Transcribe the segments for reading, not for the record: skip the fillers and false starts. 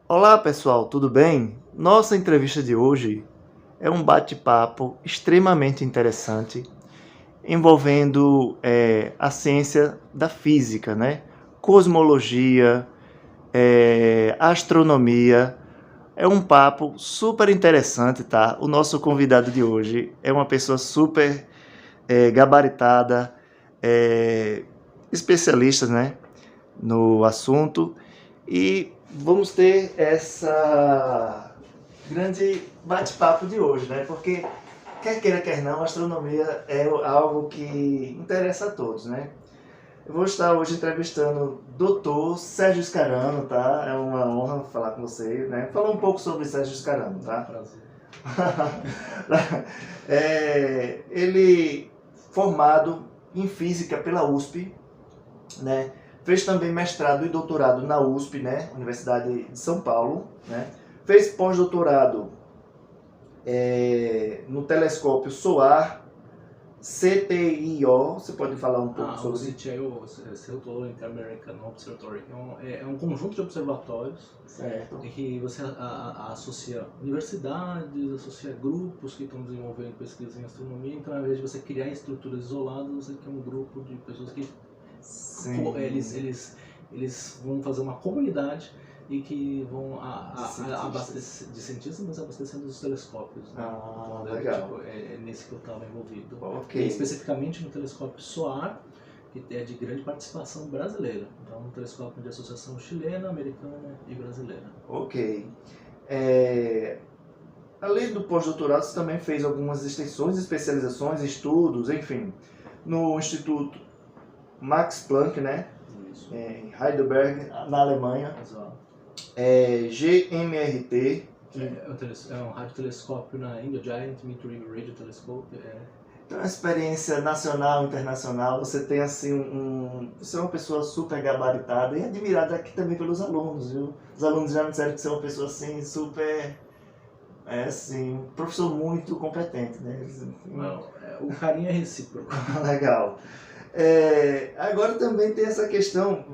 Olá pessoal, tudo bem? Nossa entrevista de hoje é um bate-papo extremamente interessante envolvendo a ciência da física, né? Cosmologia, astronomia. É um papo super interessante, tá? O nosso convidado de hoje é uma pessoa super gabaritada, é, especialista, né, no assunto e vamos ter essa grande bate-papo de hoje, né? Porque quer queira, quer não, a astronomia é algo que interessa a todos, né? Eu vou estar hoje entrevistando o Dr. Sérgio Scarano, tá? É uma honra falar com você, né? Falar um pouco sobre Sérgio Scarano, tá? Prazer. Ele formado em física pela USP, né? Fez também mestrado e doutorado na USP, né? Universidade de São Paulo, né? Fez pós-doutorado no telescópio SOAR, CTIO. Você pode falar um pouco O sobre isso? CTIO, Central Inter-American Observatory, é um conjunto de observatórios Certo. em que você associa universidades, associa grupos que estão desenvolvendo pesquisa em astronomia. Então, ao invés de você criar estruturas isoladas, você cria um grupo de pessoas que Sim. eles vão fazer uma comunidade e que vão cientistas. abastecer de cientistas, mas abastecendo os telescópios. Né? Ah, Então, legal. é nesse que eu estava envolvido. Ok. E especificamente no telescópio SOAR, que é de grande participação brasileira. Então, um telescópio de associação chilena, americana e brasileira. Ok. Além do pós-doutorado, você também fez algumas extensões, especializações, estudos, enfim, no Instituto Max Planck, né? Isso. Em Heidelberg, na Alemanha. Exato. GMRT. É um radiotelescópio na India, Giant Mid-Ring Radio Telescope. Então, uma experiência nacional, internacional, você tem assim você é uma pessoa super gabaritada e admirada aqui também pelos alunos, viu? Os alunos já me disseram que você é uma pessoa assim super, um professor muito competente, né? O carinho é recíproco. Legal. Agora também tem essa questão,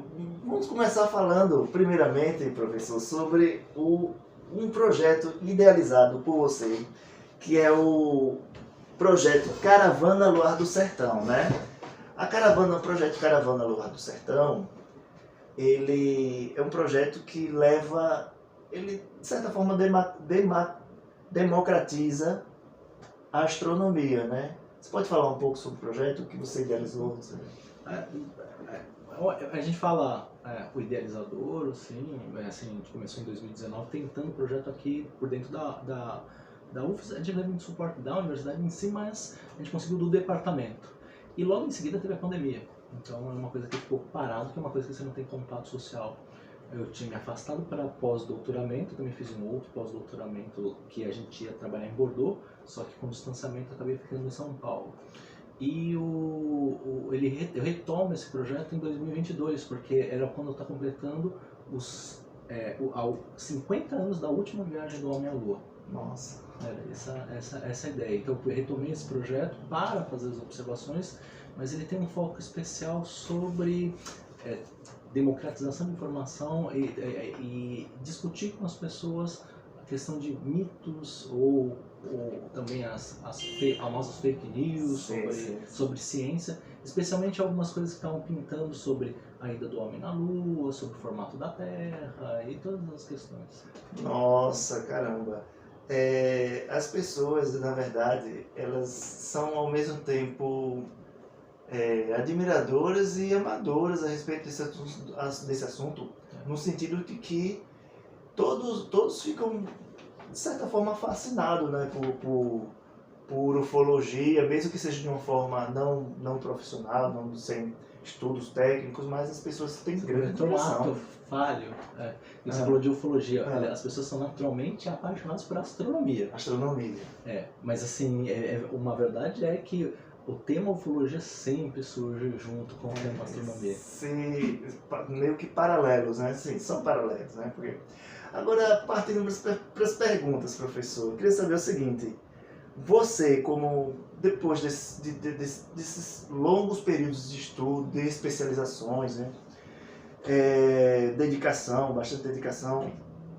vamos começar falando primeiramente, professor, sobre um projeto idealizado por você, que é o projeto Caravana Luar do Sertão, né? O projeto Caravana Luar do Sertão, ele é um projeto que ele de certa forma democratiza a astronomia, né? Você pode falar um pouco sobre o projeto, o que você idealizou? A gente fala o idealizador, assim, a gente começou em 2019 tentando o projeto aqui por dentro da UFES. A gente teve muito suporte da universidade em si, mas a gente conseguiu do departamento. E logo em seguida teve a pandemia. Então é uma coisa que ficou parado, que é uma coisa que você não tem contato social. Eu tinha me afastado para pós-doutoramento, também fiz um outro pós-doutoramento que a gente ia trabalhar em Bordeaux, só que com distanciamento eu acabei ficando em São Paulo. E eu retomo esse projeto em 2022, porque era quando eu estava completando os 50 anos da última viagem do Homem à Lua. Nossa. Era essa a ideia. Então eu retomei esse projeto para fazer as observações, mas ele tem um foco especial sobre democratização de informação e discutir com as pessoas a questão de mitos ou também as famosas fake news sobre ciência, especialmente algumas coisas que estavam pintando sobre a ida do homem na Lua, sobre o formato da Terra e todas as questões. Nossa, caramba. As pessoas, na verdade, elas são ao mesmo tempo admiradoras e amadoras a respeito desse assunto, no sentido de que todos ficam, de certa forma, fascinados, né, por ufologia, mesmo que seja de uma forma não profissional, não sem estudos técnicos, mas as pessoas têm grande admiração. Um ato falho. Você falou de ufologia. As pessoas são naturalmente apaixonadas por astronomia. Astronomia. Mas assim, uma verdade é que o tema ufologia sempre surge junto com o tema astronomia. Sim, meio que paralelos, né? Sim, são paralelos, né? Porque... Agora, partindo para as perguntas, professor, eu queria saber o seguinte: você, depois desses longos períodos de estudo, de especializações, né? Bastante dedicação,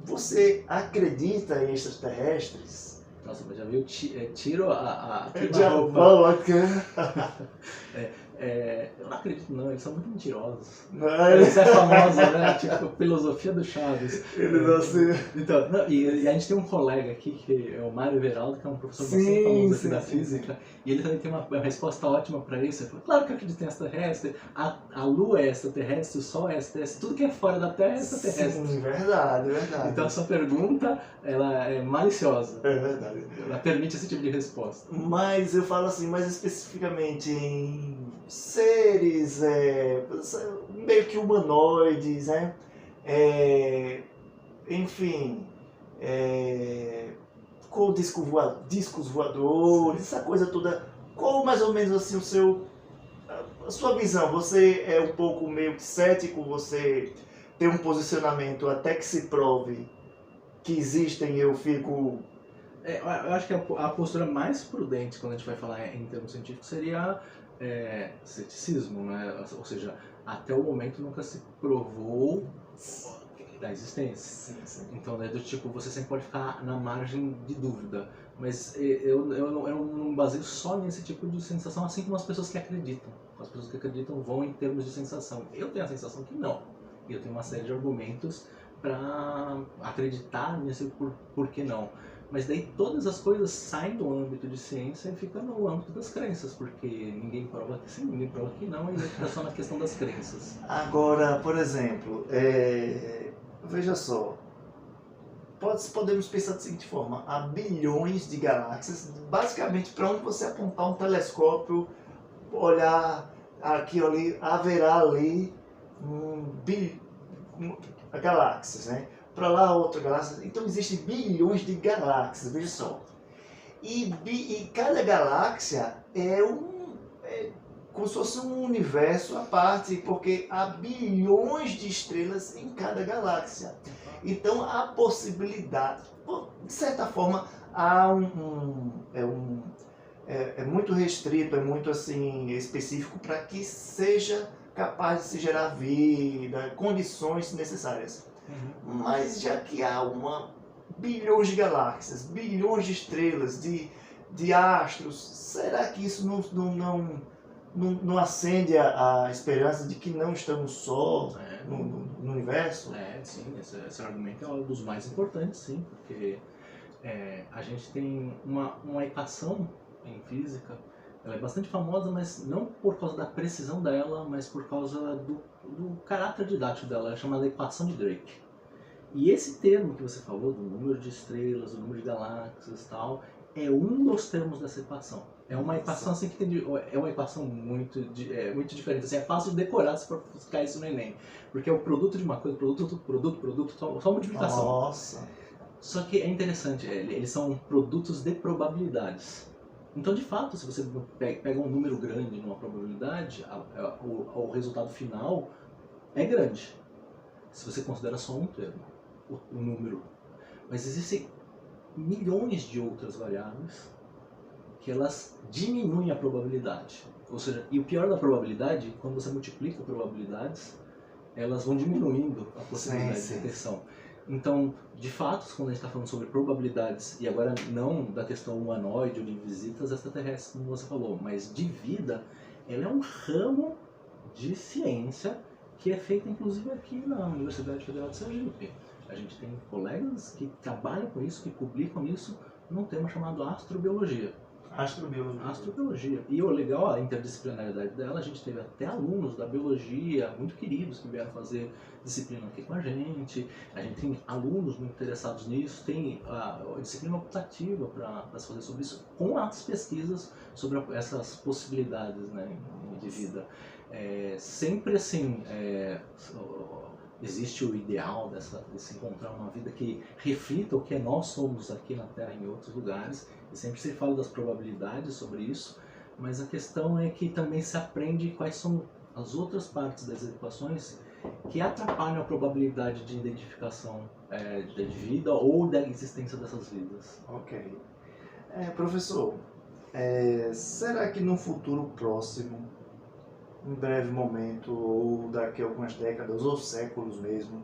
Você acredita em extraterrestres? Nossa, mas já viu, tiro a roupa. Diabólica. Eu não acredito não, eles são muito mentirosos. Não, Isso é famosa, né? Tipo, filosofia do Chaves. ele não se... Então, não, e a gente tem um colega aqui, que é o Mário Everaldo, que é um professor bastante famoso aqui da física, e ele também tem uma resposta ótima para isso. Ele falou, claro que eu acredito em extraterrestre, a Lua é extraterrestre, o Sol é extraterrestre, tudo que é fora da Terra é extraterrestre. Sim, verdade, verdade. Então a sua pergunta, ela é maliciosa. É verdade. Ela permite esse tipo de resposta. Mas eu falo assim, mais especificamente em seres meio que humanoides, né? Enfim, com discos voadores, essa coisa toda. Qual mais ou menos assim a sua visão? Você é um pouco meio que cético, você tem um posicionamento até que se prove que existem, eu fico... Eu acho que a postura mais prudente quando a gente vai falar em termos científicos seria ceticismo, né? Ou seja, até o momento nunca se provou da existência. Sim, sim. Então, né, do tipo, você sempre pode ficar na margem de dúvida. Mas eu não me baseio só nesse tipo de sensação, assim como as pessoas que acreditam. As pessoas que acreditam vão em termos de sensação. Eu tenho a sensação que não. E eu tenho uma série de argumentos para acreditar nisso por que não. Mas daí todas as coisas saem do âmbito de ciência e ficam no âmbito das crenças, porque ninguém prova que sim, ninguém prova que não, e aí fica só na questão das crenças. Agora, por exemplo, veja só, podemos pensar da seguinte forma, há bilhões de galáxias, basicamente para onde você apontar um telescópio, olhar aqui ali, haverá ali galáxias, né? Para lá outra galáxia, então existem bilhões de galáxias, veja só. E cada galáxia é como se fosse um universo à parte, porque há bilhões de estrelas em cada galáxia. Então há possibilidade, de certa forma, há é muito restrito, é muito assim específico para que seja capaz de se gerar vida, condições necessárias. Uhum. Mas já que há bilhões de galáxias, bilhões de estrelas, de astros, será que isso não acende a esperança de que não estamos só no universo? Sim, esse argumento é um dos mais importantes, sim, porque a gente tem uma equação em física, ela é bastante famosa, mas não por causa da precisão dela, mas por causa do caráter didático dela, é chamada equação de Drake. E esse termo que você falou, do número de estrelas, do número de galáxias e tal, é um dos termos dessa equação. É uma equação assim é uma equação muito diferente. Assim, é fácil de decorar se for buscar isso no Enem. Porque é o produto de uma coisa, produto, só multiplicação. Nossa! Só que é interessante, eles são produtos de probabilidades. Então, de fato, se você pega um número grande numa probabilidade, o resultado final é grande. Se você considera só um termo, o número. Mas existem milhões de outras variáveis que elas diminuem a probabilidade. Ou seja, e o pior da probabilidade, quando você multiplica probabilidades, elas vão diminuindo a possibilidade de detecção. Então, de fato, quando a gente está falando sobre probabilidades, e agora não da questão humanoide ou de visitas extraterrestres, como você falou, mas de vida, ela é um ramo de ciência que é feita inclusive aqui na Universidade Federal de Sergipe. A gente tem colegas que trabalham com isso, que publicam isso num tema chamado astrobiologia. Astrobiologia. E o legal, a interdisciplinaridade dela, a gente teve até alunos da biologia, muito queridos, que vieram fazer disciplina aqui com a gente tem alunos muito interessados nisso, tem a disciplina optativa para se fazer sobre isso, com as pesquisas sobre essas possibilidades, né, de vida. Sempre assim, existe o ideal de se encontrar uma vida que reflita o que nós somos aqui na Terra e em outros lugares, e sempre se fala das probabilidades sobre isso, mas a questão é que também se aprende quais são as outras partes das equações que atrapalham a probabilidade de identificação de vida ou da existência dessas vidas. Ok. Professor, será que no futuro próximo, em breve momento, ou daqui a algumas décadas, ou séculos mesmo,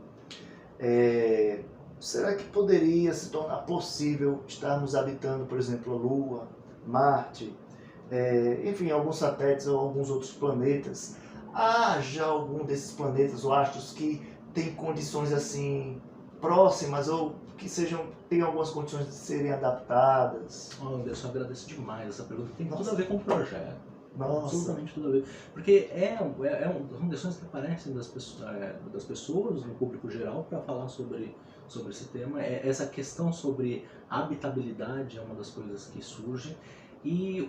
Será que poderia se tornar possível estarmos habitando, por exemplo, a Lua, Marte, enfim, alguns satélites ou alguns outros planetas? Há já algum desses planetas ou astros que tem condições assim próximas ou que tenham algumas condições de serem adaptadas? Oh, Anderson, eu agradeço demais essa pergunta. Tem tudo a ver com o projeto. Nossa. Absolutamente tudo a ver. Porque são questões que aparecem das pessoas, no público geral, para falar sobre esse tema. Essa questão sobre habitabilidade é uma das coisas que surge. E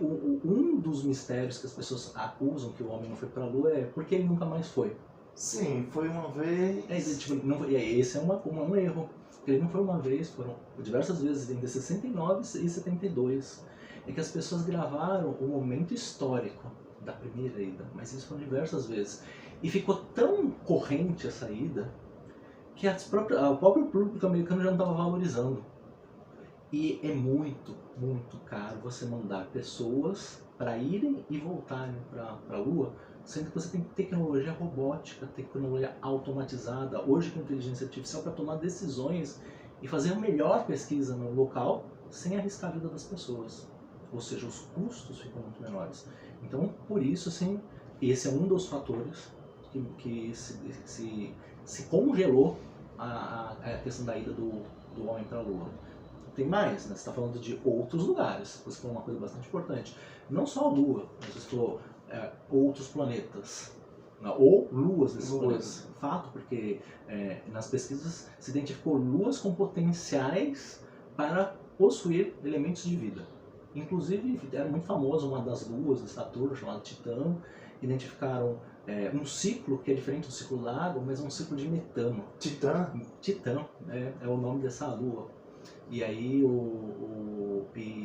um dos mistérios que as pessoas acusam que o homem não foi para a Lua é porque ele nunca mais foi. Sim, foi uma vez. Esse é um erro. Ele não foi uma vez, foram diversas vezes, entre 69 e 72. É que as pessoas gravaram o momento histórico da primeira ida, mas isso foram diversas vezes. E ficou tão corrente essa ida que o próprio público americano já não estava valorizando. E é muito, muito caro você mandar pessoas para irem e voltarem para a Lua, sendo que você tem tecnologia robótica, tecnologia automatizada, hoje com inteligência artificial, para tomar decisões e fazer a melhor pesquisa no local sem arriscar a vida das pessoas. Ou seja, os custos ficam muito menores. Então, por isso, assim, esse é um dos fatores que se congelou a questão da ida do homem para a Lua. Tem mais, né? Você está falando de outros lugares. Você falou uma coisa bastante importante. Não só a Lua, mas você falou outros planetas, ou luas desses planetas. Fato, porque nas pesquisas se identificou luas com potenciais para possuir elementos de vida. Inclusive, era muito famosa uma das luas de Saturno, chamada Titã. Identificaram um ciclo que é diferente do ciclo da água, mas é um ciclo de metano. Titã? Titã é o nome dessa lua. E aí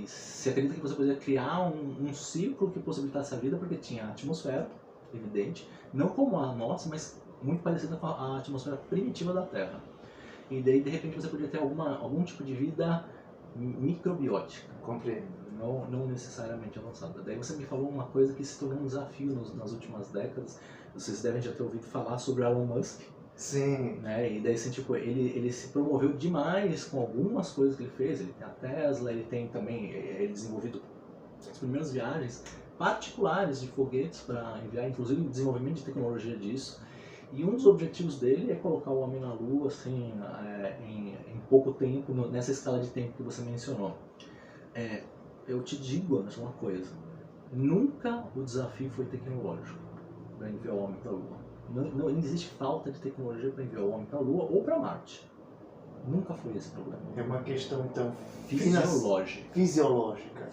se acredita que você poderia criar um ciclo que possibilitasse a vida, porque tinha a atmosfera, evidente, não como a nossa, mas muito parecida com a atmosfera primitiva da Terra. E daí, de repente, você poderia ter algum tipo de vida microbiótica. Compreendo. Não necessariamente avançada. Daí você me falou uma coisa que se tornou um desafio nas últimas décadas. Vocês devem já ter ouvido falar sobre Elon Musk. Sim. Né? E daí, assim, tipo, ele se promoveu demais com algumas coisas que ele fez. Ele tem a Tesla, ele tem também desenvolvido as primeiras viagens particulares de foguetes para enviar, inclusive o desenvolvimento de tecnologia disso. E um dos objetivos dele é colocar o homem na Lua, assim, em pouco tempo, nessa escala de tempo que você mencionou. Eu te digo, Anderson, uma coisa. Nunca o desafio foi tecnológico para enviar o homem para a Lua. Não existe falta de tecnologia para enviar o homem para a Lua ou para Marte. Nunca foi esse problema. É uma questão, então, fisiológica. Fisiológica.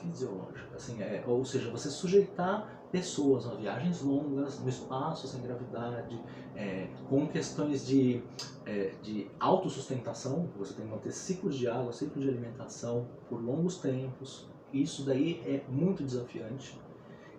Assim, ou seja, você sujeitar pessoas a viagens longas, no espaço, sem gravidade, com questões de autossustentação, você tem que manter ciclos de água, ciclos de alimentação por longos tempos. Isso daí é muito desafiante.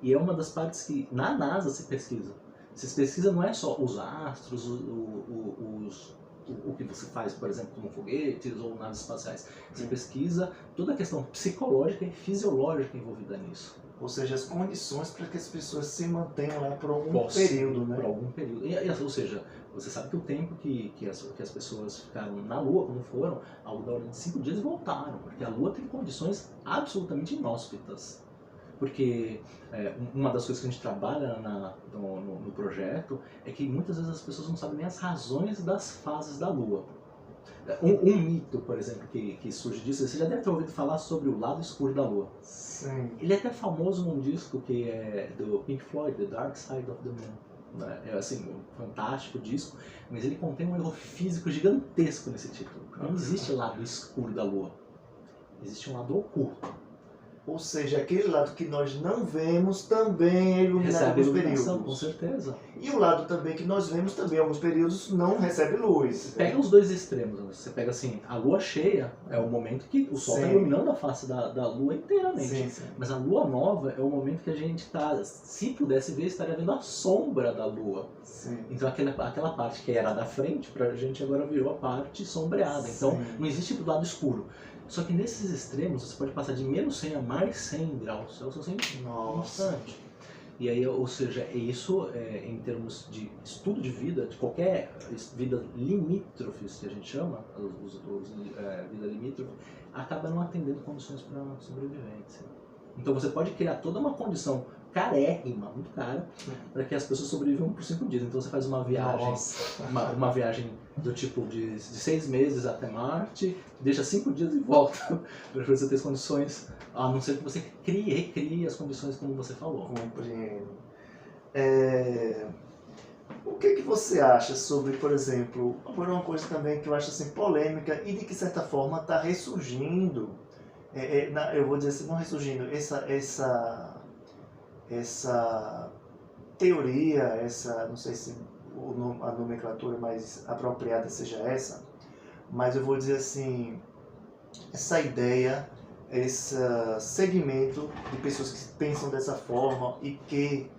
E é uma das partes que na NASA se pesquisa. Se pesquisa não é só os astros, o que você faz, por exemplo, como foguetes ou naves espaciais. Você pesquisa toda a questão psicológica e fisiológica envolvida nisso. Ou seja, as condições para que as pessoas se mantenham lá por algum período, né? Por algum período. Ou seja, você sabe que o tempo que as pessoas ficaram na Lua, quando foram, ao redor de 5 dias voltaram, porque a Lua tem condições absolutamente inóspitas. Porque uma das coisas que a gente trabalha no projeto é que muitas vezes as pessoas não sabem nem as razões das fases da Lua. Um mito, por exemplo, que surge disso, você já deve ter ouvido falar sobre o lado escuro da Lua. Sim. Ele é até famoso num disco que é do Pink Floyd, The Dark Side of the Moon. É assim, um fantástico disco, mas ele contém um erro físico gigantesco nesse título. Não existe lado escuro da Lua, existe um lado oculto. Ou seja, aquele lado que nós não vemos também é iluminado em alguns períodos. Com certeza. E o lado também que nós vemos também em alguns períodos não recebe luz. Pega os dois extremos. Você pega assim, a lua cheia é o momento que o sol está iluminando a face da lua inteiramente. Sim. Mas a lua nova é o momento que a gente está, se pudesse ver, estaria vendo a sombra da lua. Sim. Então aquela parte que era da frente, pra gente agora virou a parte sombreada. Então não existe o lado escuro. Só que nesses extremos você pode passar de menos 100 a mais 100 graus Celsius bastante. E aí, ou seja, isso em termos de estudo de vida, de qualquer vida limítrofe, que a gente chama, vida limítrofe, acaba não atendendo condições para sobrevivência. Então você pode criar toda uma condição carérrima, muito cara, para que as pessoas sobrevivam por 5 dias. Então você faz uma viagem, uma viagem do tipo de 6 meses até Marte, deixa 5 dias e volta, para você ter as condições, a não ser que você recrie as condições como você falou. Compreendo. O que você acha sobre, por exemplo, agora uma coisa também que eu acho assim polêmica e de que certa forma está ressurgindo, eu vou dizer assim, não ressurgindo, essa teoria, não sei se a nomenclatura mais apropriada seja essa, mas eu vou dizer assim, essa ideia, esse segmento de pessoas que pensam dessa forma e que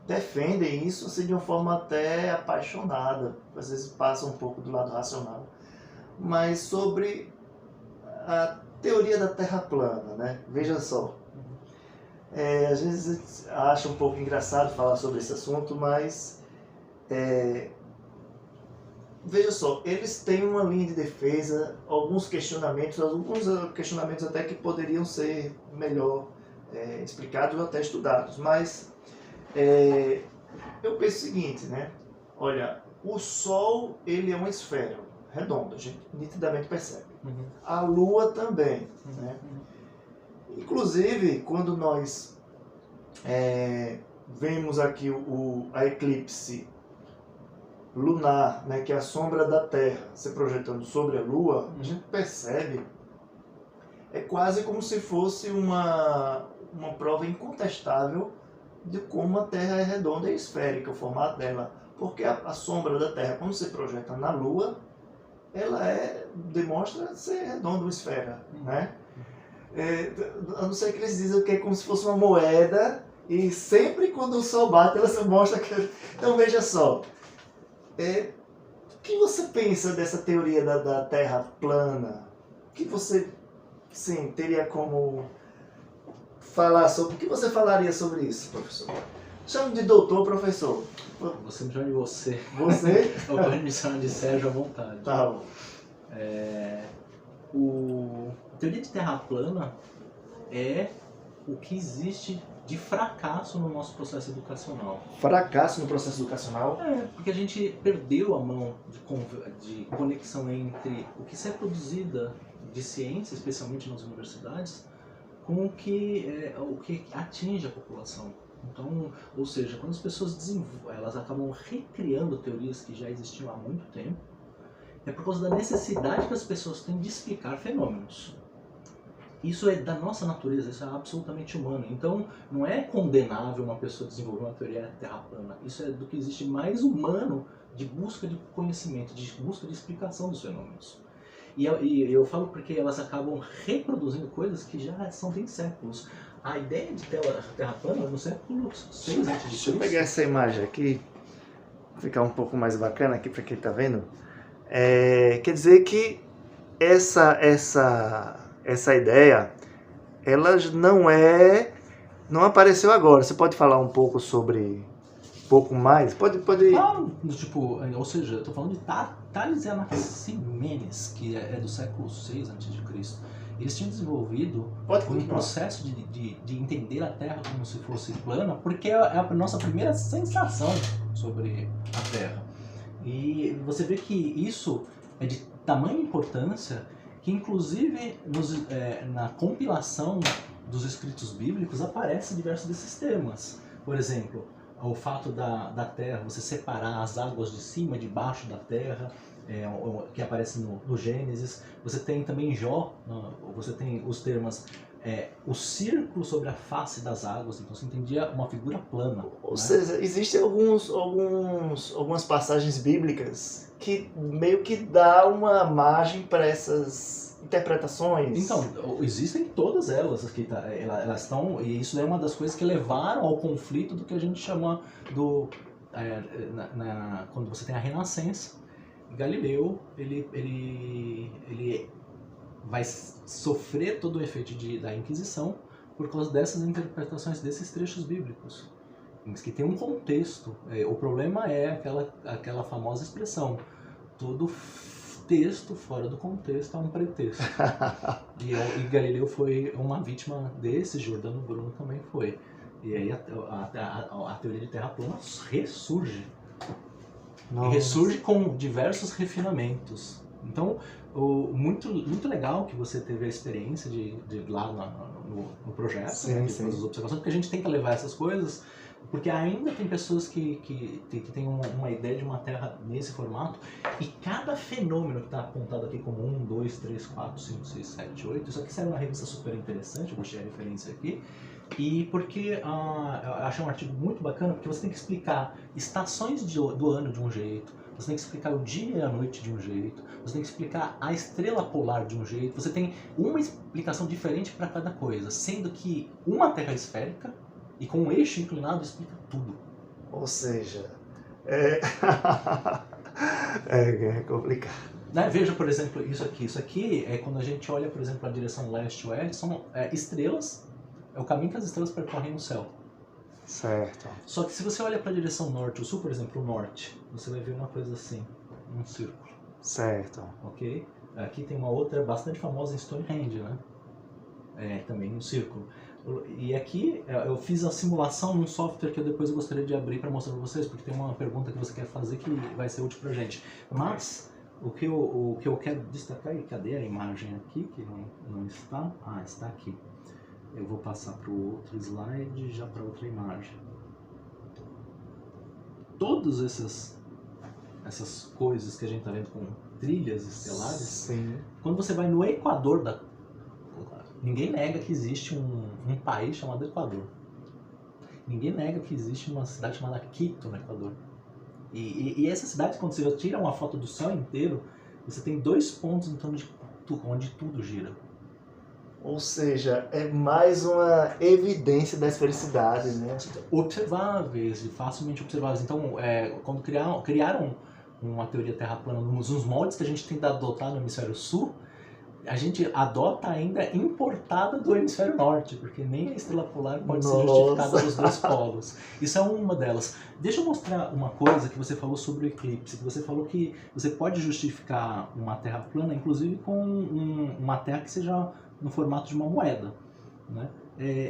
defendem isso assim, de uma forma até apaixonada, às vezes passa um pouco do lado racional, mas sobre a teoria da Terra plana, né? Veja só, às vezes acho um pouco engraçado falar sobre esse assunto, mas veja só, eles têm uma linha de defesa, alguns questionamentos até que poderiam ser melhor explicados ou até estudados, mas eu penso o seguinte, né? Olha, o Sol ele é uma esfera redonda, a gente nitidamente percebe. A Lua também, né? Inclusive, quando nós vemos aqui a eclipse lunar, né, que é a sombra da Terra se projetando sobre a Lua, a gente percebe, é quase como se fosse uma prova incontestável de como a Terra é redonda e esférica, o formato dela. Porque a sombra da Terra, quando se projeta na Lua, ela demonstra ser redonda, uma esfera, né? A não ser que eles dizem que é como se fosse uma moeda e sempre quando o Sol bate, ela se mostra que... Então veja só, o que você pensa dessa teoria da Terra plana? O que você, sim, teria como falar sobre... O que você falaria sobre isso, professor? Chamo de doutor, professor. Você me chama de você. Você? Ou pode me chamar de Sérgio à vontade. Tá bom. A teoria de Terra plana é o que existe de fracasso no nosso processo educacional. Fracasso no processo educacional? Porque a gente perdeu a mão de conexão entre o que se é produzida de ciência, especialmente nas universidades, com o que atinge a população. Então, ou seja, quando as pessoas elas acabam recriando teorias que já existiam há muito tempo, é por causa da necessidade que as pessoas têm de explicar fenômenos. Isso é da nossa natureza, isso é absolutamente humano. Então, não é condenável uma pessoa desenvolver uma teoria terra plana. Isso é do que existe mais humano de busca de conhecimento, de busca de explicação dos fenômenos. E eu falo porque elas acabam reproduzindo coisas que já são tem séculos. A ideia de terra plana é no século VI a.C. Deixa eu pegar essa imagem aqui, ficar um pouco mais bacana aqui para quem está vendo. Quer dizer que essa ideia, ela não apareceu agora. Você pode falar um pouco sobre, um pouco mais? Pode. Ou seja, eu estou falando de Tales e Anaximenes, que é do século VI a.C. Eles tinham desenvolvido um processo de entender a Terra como se fosse plana, porque é a nossa primeira sensação sobre a Terra. E você vê que isso é de tamanha importância que, inclusive, na compilação dos escritos bíblicos, aparecem diversos desses temas. Por exemplo, o fato da Terra, você separar as águas de cima e de baixo da Terra, que aparece no Gênesis. Você tem também em Jó, você tem os termos o círculo sobre a face das águas, então você entendia uma figura plana. Ou seja, existem algumas passagens bíblicas que meio que dá uma margem para essas interpretações. Então, existem todas elas aqui, tá? Elas estão, e isso é uma das coisas que levaram ao conflito do que a gente chama quando você tem a Renascença. Galileu, ele vai sofrer todo o efeito da Inquisição por causa dessas interpretações desses trechos bíblicos. mas que tem um contexto. O problema é aquela famosa expressão: todo texto fora do contexto é um pretexto. E Galileu foi uma vítima desse, Giordano Bruno também foi. E aí a teoria de terra plana ressurge. Nossa. E ressurge com diversos refinamentos. Então, muito, muito legal que você teve a experiência de ir lá no projeto, sim, né, de sim. fazer as observações, porque a gente tem que levar essas coisas, porque ainda tem pessoas que têm uma ideia de uma Terra nesse formato, e cada fenômeno que está apontado aqui como 1, 2, 3, 4, 5, 6, 7, 8, isso aqui saiu uma revista super interessante, eu deixei a referência aqui, e porque eu achei um artigo muito bacana, porque você tem que explicar estações do ano de um jeito, você tem que explicar o dia e a noite de um jeito, você tem que explicar a estrela polar de um jeito, você tem uma explicação diferente para cada coisa, sendo que uma Terra esférica e com um eixo inclinado explica tudo. Ou seja, é complicado. Né? Veja, por exemplo, isso aqui. Isso aqui é quando a gente olha, por exemplo, a direção leste-oeste, são estrelas, é o caminho que as estrelas percorrem no céu. Certo. Só que se você olha para a direção norte ou sul, por exemplo, o norte, você vai ver uma coisa assim, um círculo. Certo. Ok? Aqui tem uma outra bastante famosa em Stonehenge, né? Também um círculo. E aqui eu fiz a simulação num software que depois eu gostaria de abrir para mostrar para vocês, porque tem uma pergunta que você quer fazer que vai ser útil para a gente. Mas o que eu quero destacar, e cadê a imagem aqui, que não está? Ah, está aqui. Eu vou passar para o outro slide, já para outra imagem. Todas essas coisas que a gente está vendo com trilhas estelares, sim. Quando você vai no Equador ninguém nega que existe um país chamado Equador. Ninguém nega que existe uma cidade chamada Quito no Equador. E essa cidade, quando você tira uma foto do céu inteiro, você tem 2 pontos em torno de onde tudo gira. Ou seja, é mais uma evidência da esfericidade, né? Observáveis, facilmente observáveis. Então, quando criaram uma teoria terra plana nos moldes que a gente tenta adotar no hemisfério sul, a gente adota ainda importada do hemisfério norte, porque nem a estrela polar pode ser justificada dos 2 polos. Isso é uma delas. Deixa eu mostrar uma coisa que você falou sobre o eclipse, que você falou que você pode justificar uma terra plana, inclusive com uma terra que seja no formato de uma moeda, né?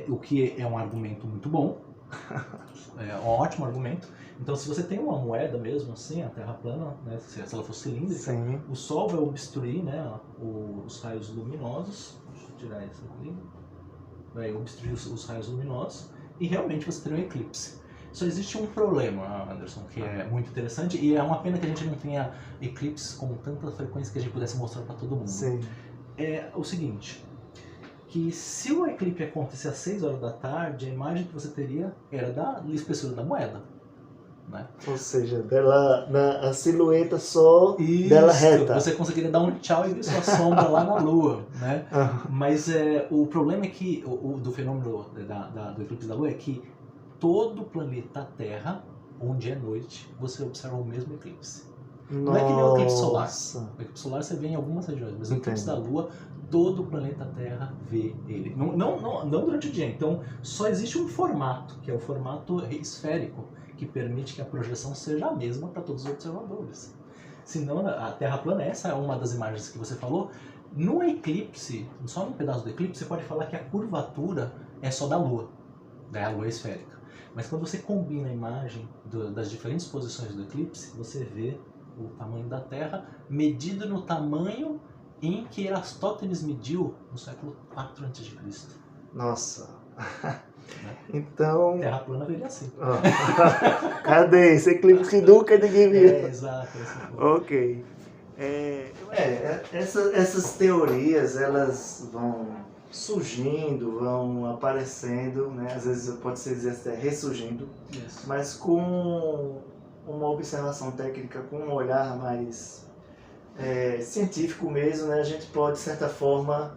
O que é um argumento muito bom, é um ótimo argumento. Então, se você tem uma moeda mesmo assim, a Terra plana, né, se ela for cilíndrica, sim, o Sol vai obstruir, né, os raios luminosos. Deixa eu tirar isso aqui. Vai obstruir os raios luminosos e realmente você terá um eclipse. Só existe um problema, Anderson, que é muito interessante, e é uma pena que a gente não tenha eclipses com tanta frequência que a gente pudesse mostrar para todo mundo. Sim. É o seguinte, que se o eclipse acontecer às 6 horas da tarde, a imagem que você teria era da espessura da moeda. Né? Ou seja, a silhueta só dela reta. Você conseguiria dar um tchau e ver sua sombra lá na Lua, né? Mas o problema é que do fenômeno do eclipse da Lua é que todo o planeta Terra, onde é noite, você observa o mesmo eclipse. Não é que nem o eclipse solar. O eclipse solar você vê em algumas regiões, mas o eclipse da Lua, todo o planeta Terra vê ele. Não durante o dia. Então, só existe um formato, que é o formato esférico, que permite que a projeção seja a mesma para todos os observadores. Senão, a Terra plana, essa é uma das imagens que você falou. No eclipse, só num pedaço do eclipse, você pode falar que a curvatura é só da Lua, né? A Lua é esférica. Mas quando você combina a imagem das diferentes posições do eclipse, você vê o tamanho da Terra medido no tamanho em que Erastótenes mediu no século IV a.C. Nossa! Então... Terra plana veio assim. Cadê esse eclipse que nunca ninguém viu? Exato. Ok. Essas teorias, elas vão surgindo, vão aparecendo, né? Às vezes pode-se dizer até ressurgindo, mas com uma observação técnica, com um olhar mais científico mesmo, né? A gente pode, de certa forma,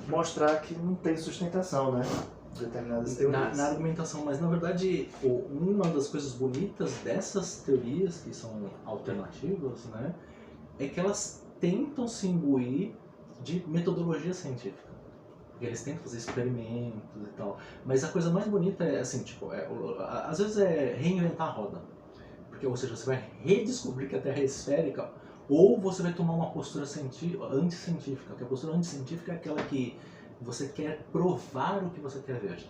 mostrar que não tem sustentação, né? Determinadas teorias. Na argumentação, mas na verdade uma das coisas bonitas dessas teorias que são alternativas, né, é que elas tentam se imbuir de metodologia científica. Porque eles tentam fazer experimentos e tal. Mas a coisa mais bonita é assim, tipo, às vezes é reinventar a roda. Porque, ou seja, você vai redescobrir que a Terra é esférica, ou você vai tomar uma postura anticientífica. Que a postura anticientífica é aquela que você quer provar o que você quer ver.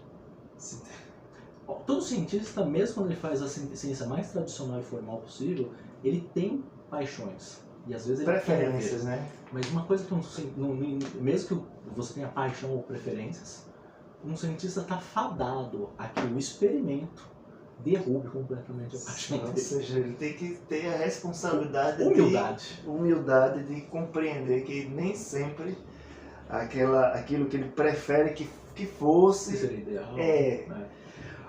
Todo cientista, mesmo quando ele faz a ciência mais tradicional e formal possível, ele tem paixões. E às vezes ele Preferências, quer ver. né? Mas uma coisa que mesmo que você tenha paixão ou preferências, um cientista está fadado a que o experimento derrube completamente a paixão dele. Ou seja, ele tem que ter a responsabilidade humildade de compreender que nem sempre aquilo que ele prefere que fosse Isso seria ideal.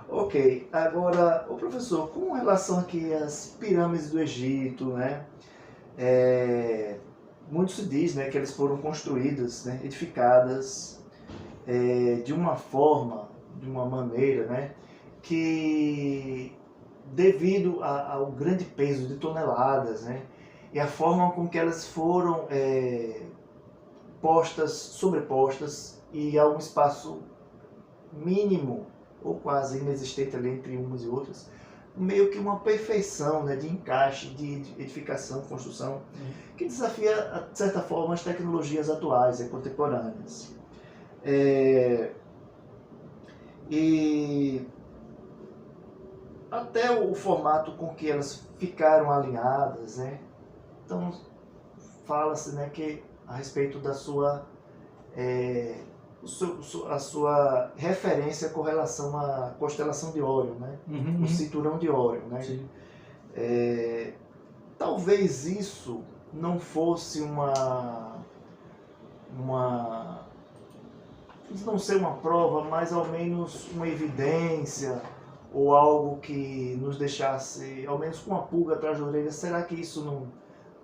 Ok, agora, o professor, com relação aqui às pirâmides do Egito, né? Muito se diz, né, que elas foram construídas, né, edificadas de uma forma, de uma maneira, né, que devido ao grande peso de toneladas, né, e a forma com que elas foram sobrepostas e a um espaço mínimo ou quase inexistente ali entre umas e outras, meio que uma perfeição, né, de encaixe, de edificação, construção, que desafia, de certa forma, as tecnologias atuais e contemporâneas. E até o formato com que elas ficaram alinhadas, né? Então, fala-se, né, que a respeito da a sua referência com relação à constelação de Órion, né? O cinturão de Órion, né? Sim. Talvez isso não fosse não ser uma prova, mas ao menos uma evidência ou algo que nos deixasse, ao menos com uma pulga atrás da orelha. Será que isso não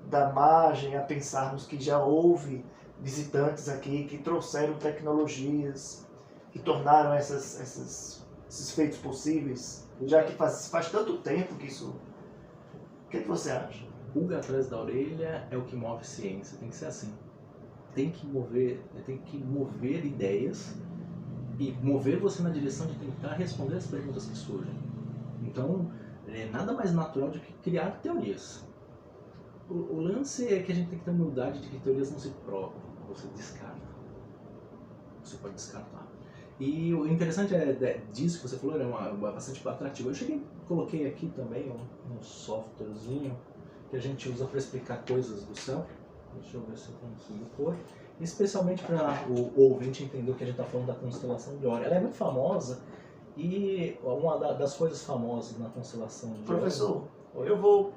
dá margem a pensarmos que já houve visitantes aqui que trouxeram tecnologias que tornaram esses feitos possíveis, já que faz tanto tempo que isso... O que você acha? Pulga atrás da orelha é o que move ciência, tem que ser assim. Tem que mover ideias e mover você na direção de tentar responder as perguntas que surgem. Então, é nada mais natural do que criar teorias. O lance é que a gente tem que ter humildade de que teorias não se provam, você descarta. Você pode descartar. E o interessante disso que você falou, é bastante atrativo. Coloquei aqui também um softwarezinho que a gente usa para explicar coisas do céu. Deixa eu ver se eu consigo pôr. Especialmente para o ouvinte entender o que a gente está falando da constelação de Órion. Ela é muito famosa e uma das coisas famosas na constelação de Órion... Professor, eu vou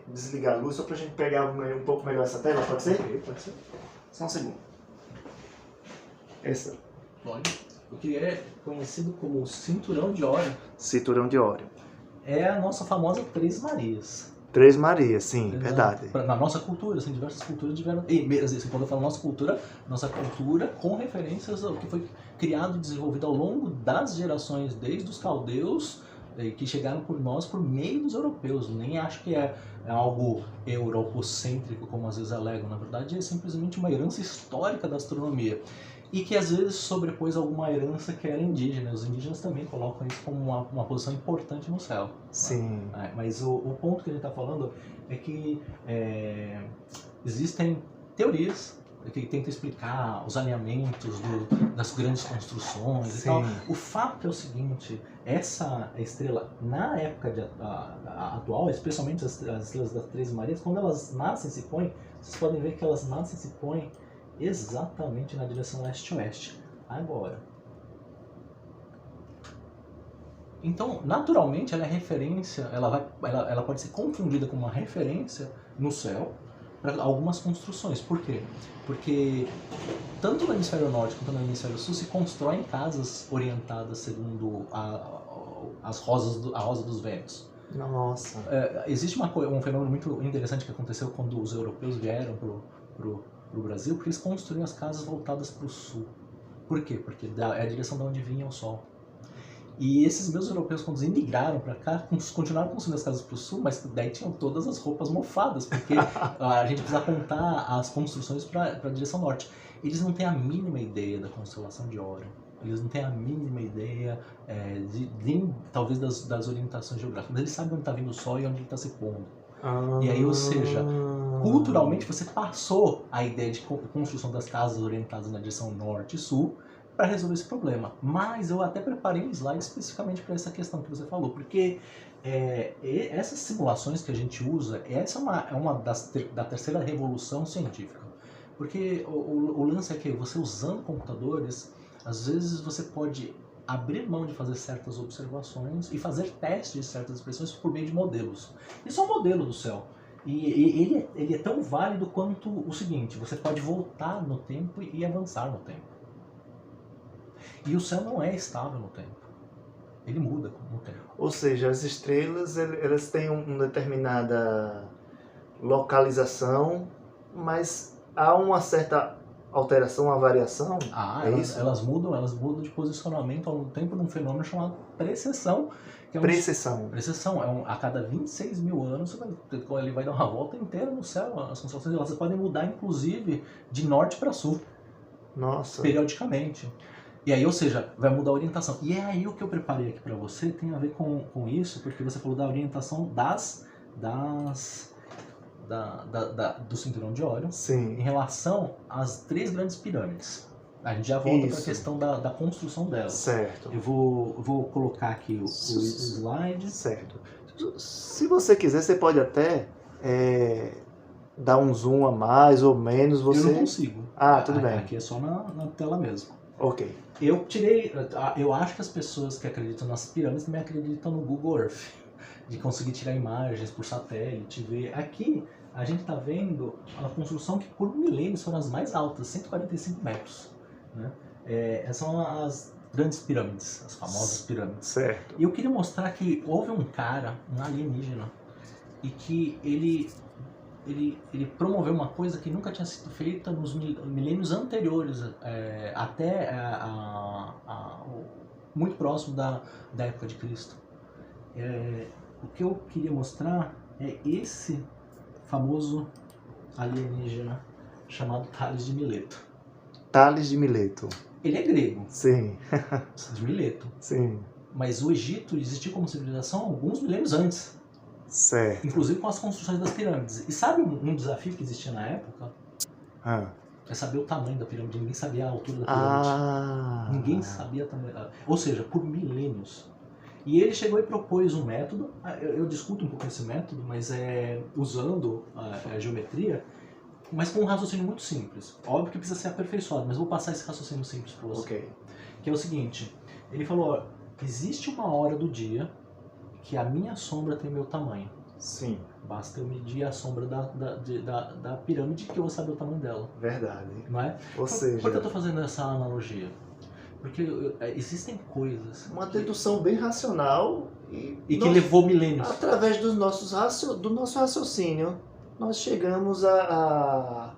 desligar a luz só para a gente pegar um pouco melhor essa tela, pode ser? Pode ser. Só um segundo. Essa. Pode. O que é conhecido como Cinturão de Órion. Cinturão de Órion. É a nossa famosa Três Marias. Três Marias, sim, verdade. Na nossa cultura, assim, diversas culturas tiveram... E mesmo assim, quando eu falo nossa cultura com referências ao que foi criado e desenvolvido ao longo das gerações, desde os caldeus, que chegaram por nós por meio dos europeus. Nem acho que é algo europocêntrico, como às vezes alegam. Na verdade, é simplesmente uma herança histórica da astronomia. E que às vezes sobrepôs alguma herança que era indígena. Os indígenas também colocam isso como uma posição importante no céu. Sim. Né? Mas o ponto que a gente está falando é que existem teorias que tentam explicar os alinhamentos das grandes construções e tal. O fato é o seguinte, essa estrela, na época atual, especialmente as estrelas das Três Marias, quando elas nascem e se põem, vocês podem ver que elas nascem e se põem exatamente na direção leste-oeste. Agora. Então, naturalmente, ela é referência, ela pode ser confundida com uma referência no céu para algumas construções. Por quê? Porque tanto no hemisfério norte quanto no hemisfério sul se constroem casas orientadas segundo a rosa dos ventos. Nossa. Existe um fenômeno muito interessante que aconteceu quando os europeus vieram pro Brasil, porque eles construíam as casas voltadas para o sul. Por quê? Porque é a direção de onde vinha o sol. E esses meus europeus, quando eles migraram para cá, continuaram construindo as casas para o sul, mas daí tinham todas as roupas mofadas, porque a gente precisa apontar as construções para a direção norte. Eles não têm a mínima ideia da constelação de Órion. Eles não têm a mínima ideia talvez das orientações geográficas. Mas eles sabem onde está vindo o sol e onde ele está se pondo. E aí, ou seja, culturalmente você passou a ideia de construção das casas orientadas na direção norte e sul para resolver esse problema. Mas eu até preparei um slide especificamente para essa questão que você falou, porque essas simulações que a gente usa, essa é uma da terceira revolução científica. Porque o lance é que você usando computadores, às vezes você pode abrir mão de fazer certas observações e fazer testes de certas expressões por meio de modelos. Isso é um modelo do céu. E ele é tão válido quanto o seguinte: você pode voltar no tempo e avançar no tempo. E o céu não é estável no tempo. Ele muda no tempo. Ou seja, as estrelas elas têm uma determinada localização, mas há uma certa alteração, uma variação. Elas mudam de posicionamento ao tempo num fenômeno chamado precessão. Que é Precessão. Precessão. A cada 26 mil anos ele vai dar uma volta inteira no céu. As constelações elas podem mudar, inclusive, de norte para sul. Nossa. Periodicamente. E aí, ou seja, vai mudar a orientação. E é aí o que eu preparei aqui para você tem a ver com isso, porque você falou da orientação do cinturão de Órion. Sim. Em relação às 3 grandes pirâmides. A gente já volta para a questão da construção delas. Certo. Eu vou colocar aqui o slide. Certo. Se você quiser, você pode até dar um zoom a mais ou menos. Eu não consigo. Tudo bem. Aqui é só na tela mesmo. Ok. Eu acho que as pessoas que acreditam nas pirâmides também acreditam no Google Earth, de conseguir tirar imagens por satélite, ver. Aqui a gente está vendo a construção que por milênios foram as mais altas, 145 metros. Né? Essas são as grandes pirâmides, as famosas pirâmides. Certo. E eu queria mostrar que houve um cara, um alienígena, e que ele promoveu uma coisa que nunca tinha sido feita nos milênios anteriores, até muito próximo da época de Cristo. O que eu queria mostrar é esse famoso alienígena chamado Tales de Mileto. Tales de Mileto. Ele é grego. Sim. De Mileto. Sim. Mas o Egito existiu como civilização alguns milênios antes. Certo. Inclusive com as construções das pirâmides. E sabe um desafio que existia na época? É saber o tamanho da pirâmide. Ninguém sabia a altura da pirâmide. Ninguém sabia o tamanho. Ou seja, por milênios. E ele chegou e propôs um método. Eu discuto um pouco esse método, mas usando a geometria, mas com um raciocínio muito simples. Óbvio que precisa ser aperfeiçoado, mas vou passar esse raciocínio simples para você. Ok. Que é o seguinte: ele falou, existe uma hora do dia que a minha sombra tem meu tamanho. Sim. Basta eu medir a sombra da pirâmide que eu vou saber o tamanho dela. Verdade. Não é? Ou seja... Por que eu estou fazendo essa analogia? Porque existem coisas... Uma dedução bem racional e que levou milênios. Através do nosso raciocínio, nós chegamos a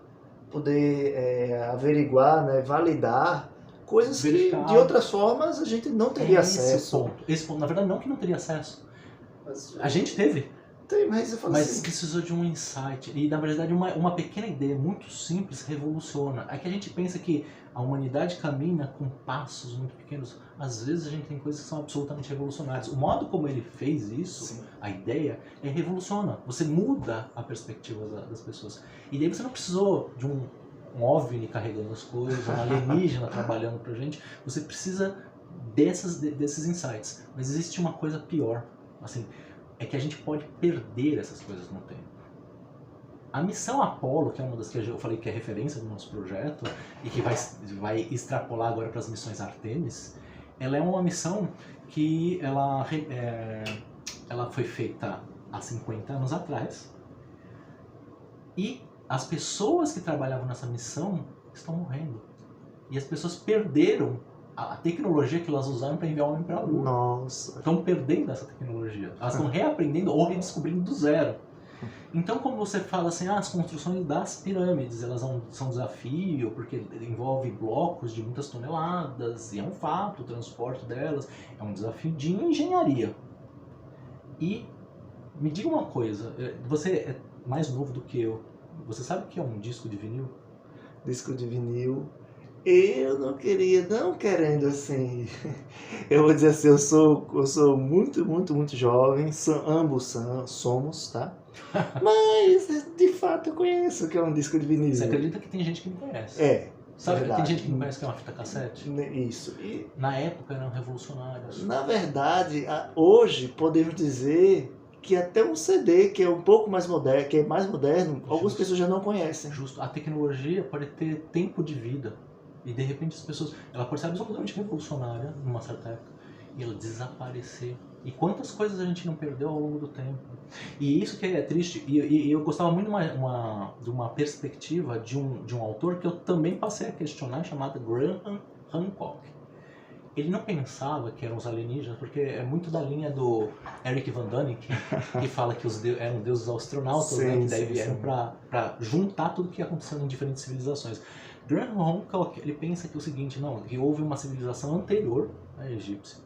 poder averiguar, né, validar coisas que de outras formas a gente não teria acesso. Esse ponto, na verdade, não que não teria acesso. A gente teve. Mas eu falo assim, precisou de um insight. E na verdade uma pequena ideia muito simples revoluciona. É que a gente pensa que a humanidade caminha com passos muito pequenos. Às vezes a gente tem coisas que são absolutamente revolucionárias. O modo como ele fez isso, sim, a ideia, revoluciona. Você muda a perspectiva das pessoas. E daí você não precisou de um OVNI carregando as coisas, um alienígena trabalhando pra gente. Você precisa desses insights. Mas existe uma coisa pior. Assim, é que a gente pode perder essas coisas no tempo. A missão Apollo, que é uma das que eu falei que é referência do nosso projeto, e que vai extrapolar agora para as missões Artemis, ela é uma missão que ela foi feita há 50 anos atrás, e as pessoas que trabalhavam nessa missão estão morrendo. E as pessoas perderam a tecnologia que elas usaram para enviar o homem para a Lua. Nossa. Estão perdendo essa tecnologia. Elas estão reaprendendo ou redescobrindo do zero. Então, quando você fala assim, as construções das pirâmides, elas são um desafio, porque envolve blocos de muitas toneladas, e é um fato, o transporte delas é um desafio de engenharia. E me diga uma coisa, você é mais novo do que eu, você sabe o que é um disco de vinil? Disco de vinil. Eu não queria, não querendo assim. Eu vou dizer assim, eu sou muito, muito, muito jovem, ambos somos, tá? Mas, de fato, eu conheço o que é um disco de vinil. Você acredita que tem gente que não conhece? Sabe, verdade. tem gente que não conhece que é uma fita cassete? Isso. E, na época eram revolucionários. Na verdade, hoje podemos dizer que até um CD que é um pouco mais moderno, que é mais moderno, algumas pessoas já não conhecem. Justo. A tecnologia pode ter tempo de vida. E de repente as pessoas... Ela pode ser absolutamente revolucionária numa certa época. E ela desaparecer. E quantas coisas a gente não perdeu ao longo do tempo. E isso que é triste. E eu gostava muito de uma perspectiva de um autor que eu também passei a questionar, chamado Graham Hancock. Ele não pensava que eram os alienígenas, porque é muito da linha do Eric Van Däniken, que fala que eram deuses astronautas, né, que daí vieram para juntar tudo que ia acontecendo em diferentes civilizações. Graham Hancock, ele pensa que é o seguinte, não, que houve uma civilização anterior à egípcia,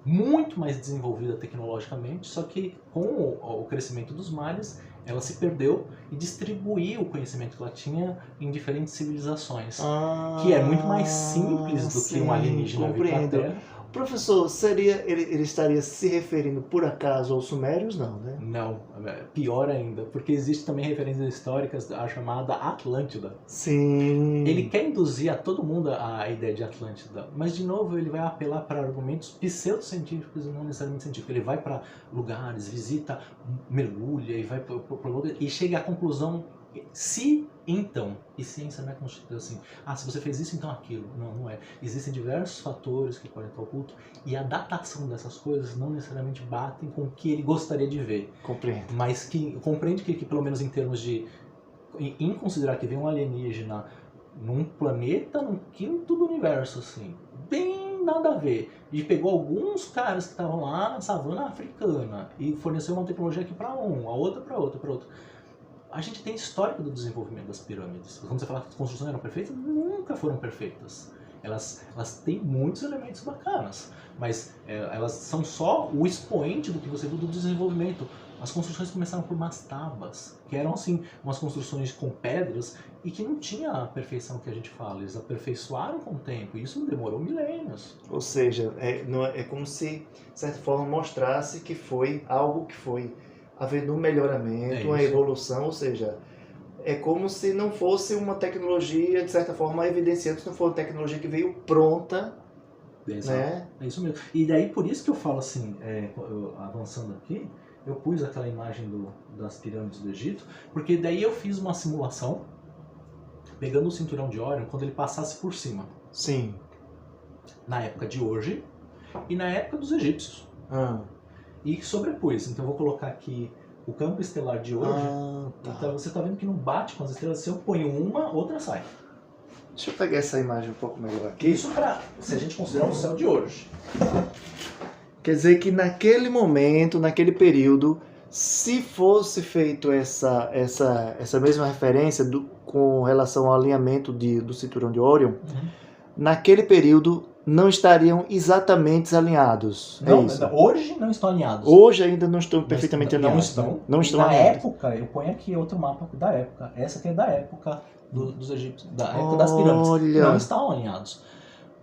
muito mais desenvolvida tecnologicamente, só que com o crescimento dos mares, ela se perdeu e distribuiu o conhecimento que ela tinha em diferentes civilizações, que é muito mais simples do que um alienígena vir para a Terra. Professor, ele estaria se referindo por acaso aos sumérios? Não, né? Não, pior ainda, porque existe também referências históricas à chamada Atlântida. Sim. Ele quer induzir a todo mundo a ideia de Atlântida, mas de novo ele vai apelar para argumentos pseudocientíficos e não necessariamente científicos. Ele vai para lugares, visita, mergulha e vai e chega à conclusão se então, e ciência não é constituída assim, se você fez isso, então aquilo. Não, não é. Existem diversos fatores que podem estar ocultos e a datação dessas coisas não necessariamente batem com o que ele gostaria de ver. Compreendo. Mas compreende que pelo menos em termos de em considerar que vem um alienígena num planeta, num quinto do universo, assim, bem nada a ver. E pegou alguns caras que estavam lá na savana africana e forneceu uma tecnologia aqui para a outra para outra, para outra. A gente tem histórico do desenvolvimento das pirâmides. Quando você fala que as construções eram perfeitas, nunca foram perfeitas. Elas têm muitos elementos bacanas, mas elas são só o expoente do que você viu do desenvolvimento. As construções começaram por mastabas, que eram assim, umas construções com pedras e que não tinha a perfeição que a gente fala. Eles aperfeiçoaram com o tempo e isso demorou milênios. Ou seja, é como se, de certa forma, mostrasse que foi algo que foi havendo um melhoramento, uma evolução, ou seja, é como se não fosse uma tecnologia, de certa forma, evidenciando que não foi uma tecnologia que veio pronta, né? É isso mesmo. E daí, por isso que eu falo assim, avançando aqui, eu pus aquela imagem das pirâmides do Egito, porque daí eu fiz uma simulação, pegando o cinturão de Órion, quando ele passasse por cima. Sim. Na época de hoje e na época dos egípcios. E sobrepus. Então eu vou colocar aqui o campo estelar de hoje. Então você está vendo que não bate com as estrelas. Se eu ponho uma, outra sai. Deixa eu pegar essa imagem um pouco melhor aqui. Isso se a gente considerar o céu de hoje. Quer dizer que naquele momento, naquele período, se fosse feito essa mesma referência com relação ao alinhamento do cinturão de Órion, naquele período não estariam exatamente alinhados. Não, hoje não estão alinhados. Hoje ainda não estão perfeitamente alinhados. Não estão alinhados. Na época, eu ponho aqui outro mapa da época. Essa aqui é da época dos egípcios, da época das pirâmides. Não estão alinhados.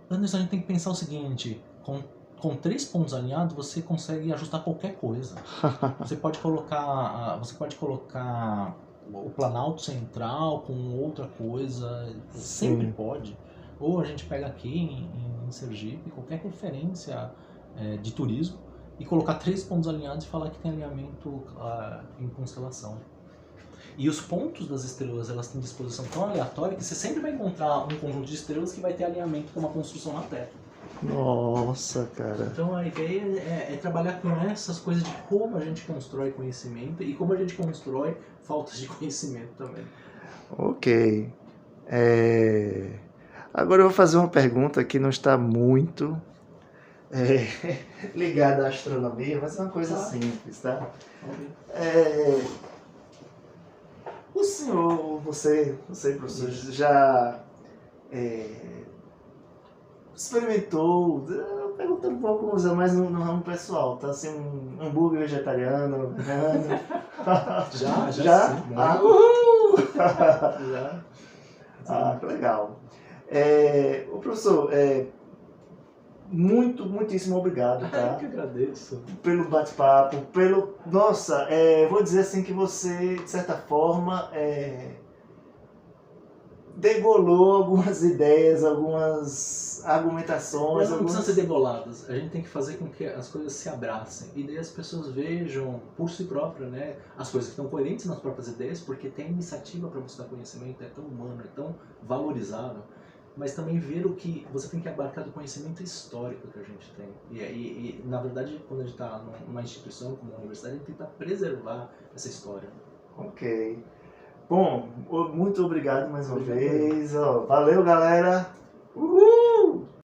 Anderson, a gente tem que pensar o seguinte, com 3 pontos alinhados, você consegue ajustar qualquer coisa. Você pode colocar o planalto central com outra coisa, sempre pode. Ou a gente pega aqui em Sergipe, qualquer referência de turismo, e colocar 3 pontos alinhados e falar que tem alinhamento em constelação. E os pontos das estrelas, elas têm disposição tão aleatória que você sempre vai encontrar um conjunto de estrelas que vai ter alinhamento com uma construção na Terra. Nossa, cara. Então a ideia é trabalhar com essas coisas de como a gente constrói conhecimento e como a gente constrói faltas de conhecimento também. Ok. Agora eu vou fazer uma pergunta que não está muito ligada à astronomia, mas é uma coisa simples, tá? O senhor, você professor, já experimentou, perguntando um pouco mais no ramo pessoal, tá? Assim, um hambúrguer vegetariano, vegano. Já? Sim, já. Que legal. O professor, muitíssimo obrigado, Eu tá? que agradeço. Pelo bate-papo, Nossa, vou dizer assim que você, de certa forma, degolou algumas ideias, algumas argumentações. Elas não precisam ser degoladas, a gente tem que fazer com que as coisas se abracem e daí as pessoas vejam por si próprias, né, as coisas que estão coerentes nas próprias ideias, porque tem iniciativa para buscar conhecimento, é tão humano, é tão valorizável, mas também ver o que você tem que abarcar do conhecimento histórico que a gente tem. E na verdade, quando a gente está numa instituição como a universidade, a gente tenta preservar essa história. Ok. Bom, muito obrigado mais uma vez. Valeu, galera! Uhul!